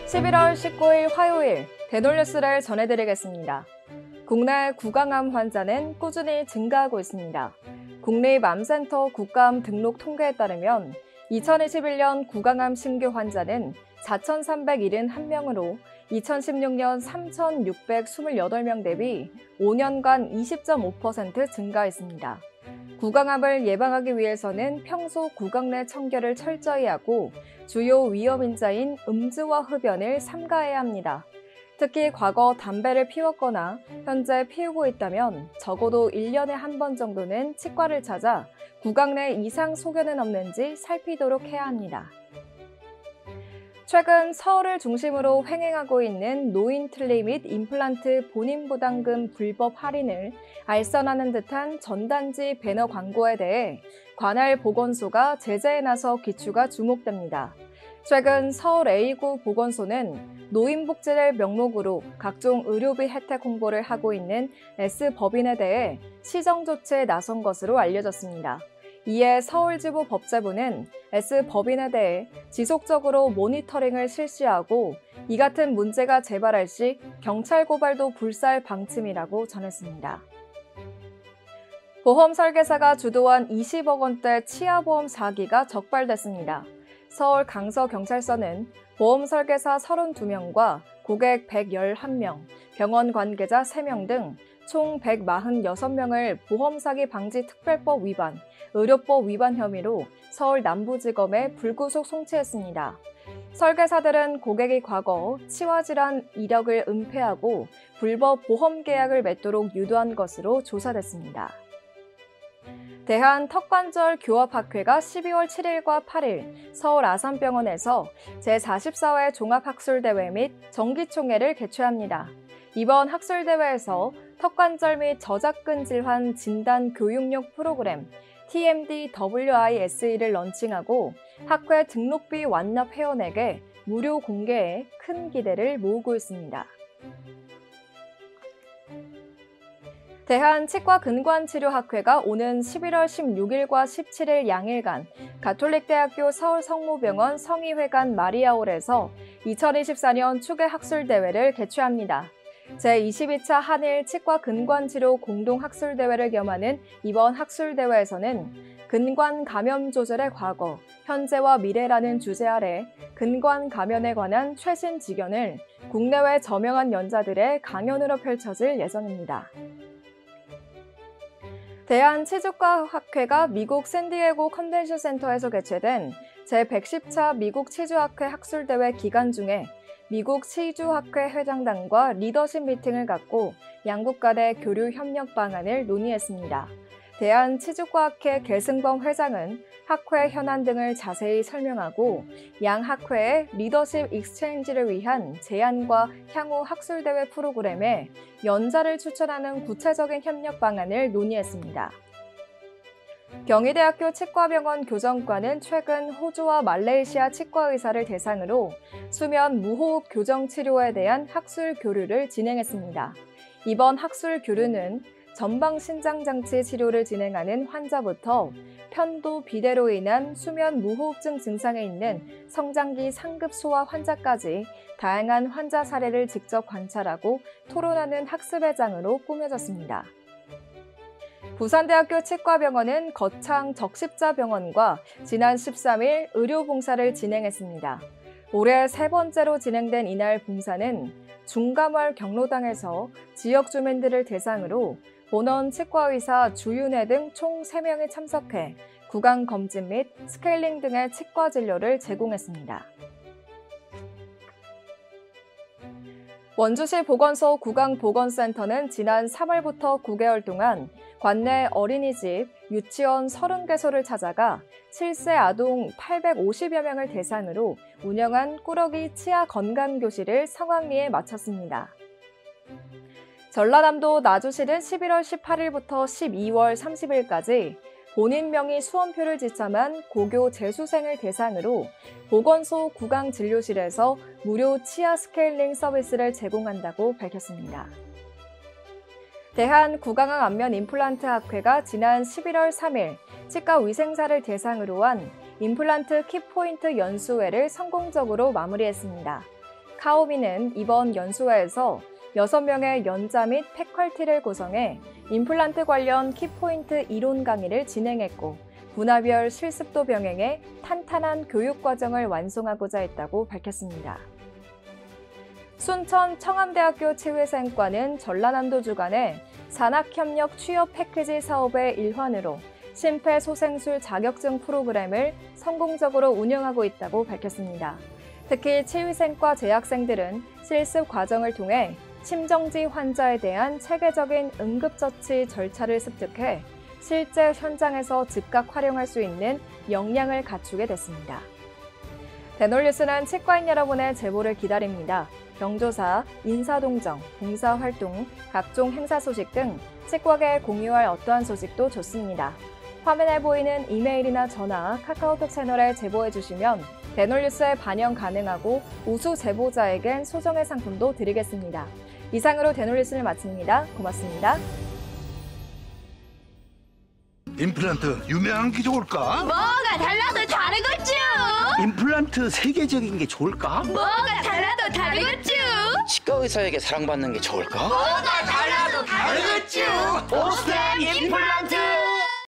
11월 19일 화요일 대놀뉴스를 전해드리겠습니다. 국내 구강암 환자는 꾸준히 증가하고 있습니다. 국립암센터 국가암 등록 통계에 따르면 2021년 구강암 신규 환자는 4,371명으로 2016년 3,628명 대비 5년간 20.5% 증가했습니다. 구강암을 예방하기 위해서는 평소 구강 내 청결을 철저히 하고 주요 위험인자인 음주와 흡연을 삼가해야 합니다. 특히 과거 담배를 피웠거나 현재 피우고 있다면 적어도 1년에 한 번 정도는 치과를 찾아 구강 내 이상 소견은 없는지 살피도록 해야 합니다. 최근 서울을 중심으로 횡행하고 있는 노인 틀니 및 임플란트 본인 부담금 불법 할인을 알선하는 듯한 전단지 배너 광고에 대해 관할 보건소가 제재에 나서 귀추가 주목됩니다. 최근 서울 A구 보건소는 노인복지를 명목으로 각종 의료비 혜택 홍보를 하고 있는 S법인에 대해 시정 조치에 나선 것으로 알려졌습니다. 이에 서울지부 법제부는 S법인에 대해 지속적으로 모니터링을 실시하고 이 같은 문제가 재발할 시 경찰 고발도 불사할 방침이라고 전했습니다. 보험 설계사가 주도한 20억 원대 치아보험 사기가 적발됐습니다. 서울 강서경찰서는 보험 설계사 32명과 고객 111명, 병원 관계자 3명 등 총 146명을 보험사기 방지 특별법 위반, 의료법 위반 혐의로 서울 남부지검에 불구속 송치했습니다. 설계사들은 고객이 과거 치와질환 이력을 은폐하고 불법 보험 계약을 맺도록 유도한 것으로 조사됐습니다. 대한턱관절 교합학회가 12월 7일과 8일 서울 아산병원에서 제44회 종합학술대회 및 정기총회를 개최합니다. 이번 학술대회에서 턱관절 및 저작근 질환 진단 교육용 프로그램 TMDWISE를 런칭하고 학회 등록비 완납 회원에게 무료 공개에 큰 기대를 모으고 있습니다. 대한치과근관치료학회가 오는 11월 16일과 17일 양일간 가톨릭대학교 서울성모병원 성의회관 마리아홀에서 2024년 추계학술대회를 개최합니다. 제22차 한일 치과근관치료 공동학술대회를 겸하는 이번 학술대회에서는 근관 감염 조절의 과거, 현재와 미래라는 주제 아래 근관 감염에 관한 최신 지견을 국내외 저명한 연자들의 강연으로 펼쳐질 예정입니다. 대한치주과학회가 미국 샌디에고 컨벤션 센터에서 개최된 제110차 미국 치주학회 학술대회 기간 중에 미국 치주학회 회장단과 리더십 미팅을 갖고 양국 간의 교류 협력 방안을 논의했습니다. 대한치주과학회 계승범 회장은 학회 현안 등을 자세히 설명하고 양 학회의 리더십 익스체인지를 위한 제안과 향후 학술대회 프로그램에 연자를 추천하는 구체적인 협력 방안을 논의했습니다. 경희대학교 치과병원 교정과는 최근 호주와 말레이시아 치과의사를 대상으로 수면 무호흡 교정 치료에 대한 학술 교류를 진행했습니다. 이번 학술 교류는 전방신장장치 치료를 진행하는 환자부터 편도 비대로 인한 수면 무호흡증 증상에 있는 성장기 상급 소아 환자까지 다양한 환자 사례를 직접 관찰하고 토론하는 학습의 장으로 꾸며졌습니다. 부산대학교 치과병원은 거창 적십자병원과 지난 13일 의료봉사를 진행했습니다. 올해 세 번째로 진행된 이날 봉사는 중감월 경로당에서 지역 주민들을 대상으로 본원 치과의사 주윤회 등 총 3명이 참석해 구강 검진 및 스케일링 등의 치과 진료를 제공했습니다. 원주시 보건소 구강보건센터는 지난 3월부터 9개월 동안 관내 어린이집, 유치원 30개소를 찾아가 7세 아동 850여 명을 대상으로 운영한 꾸러기 치아 건강교실을 상황리에 마쳤습니다. 전라남도 나주시는 11월 18일부터 12월 30일까지 본인 명의 수험표를 지참한 고교 재수생을 대상으로 보건소 구강진료실에서 무료 치아 스케일링 서비스를 제공한다고 밝혔습니다. 대한구강암 안면 임플란트 학회가 지난 11월 3일 치과 위생사를 대상으로 한 임플란트 키포인트 연수회를 성공적으로 마무리했습니다. 카오미는 이번 연수회에서 6명의 연자 및 패컬티를 구성해 임플란트 관련 키포인트 이론 강의를 진행했고 분야별 실습도 병행해 탄탄한 교육 과정을 완성하고자 했다고 밝혔습니다. 순천 청암대학교 치위생과는 전라남도 주관의 산학협력 취업 패키지 사업의 일환으로 심폐소생술 자격증 프로그램을 성공적으로 운영하고 있다고 밝혔습니다. 특히 치위생과 재학생들은 실습 과정을 통해 심정지 환자에 대한 체계적인 응급처치 절차를 습득해 실제 현장에서 즉각 활용할 수 있는 역량을 갖추게 됐습니다. 대놀뉴스는 치과인 여러분의 제보를 기다립니다. 경조사, 인사동정, 봉사활동, 각종 행사 소식 등 치과계에 공유할 어떠한 소식도 좋습니다. 화면에 보이는 이메일이나 전화, 카카오톡 채널에 제보해 주시면 대놀뉴스에 반영 가능하고 우수 제보자에겐 소정의 상품도 드리겠습니다. 이상으로 대놀뉴스를 마칩니다. 고맙습니다. 임플란트 유명한 게 좋을까? 뭐가 달라도 다르겠죠. 임플란트 세계적인 게 좋을까? 뭐가 달라도 다르겠죠. 치과 의사에게 사랑받는 게 좋을까? 뭐가 달라도 다르겠죠. 오스템 임플란트!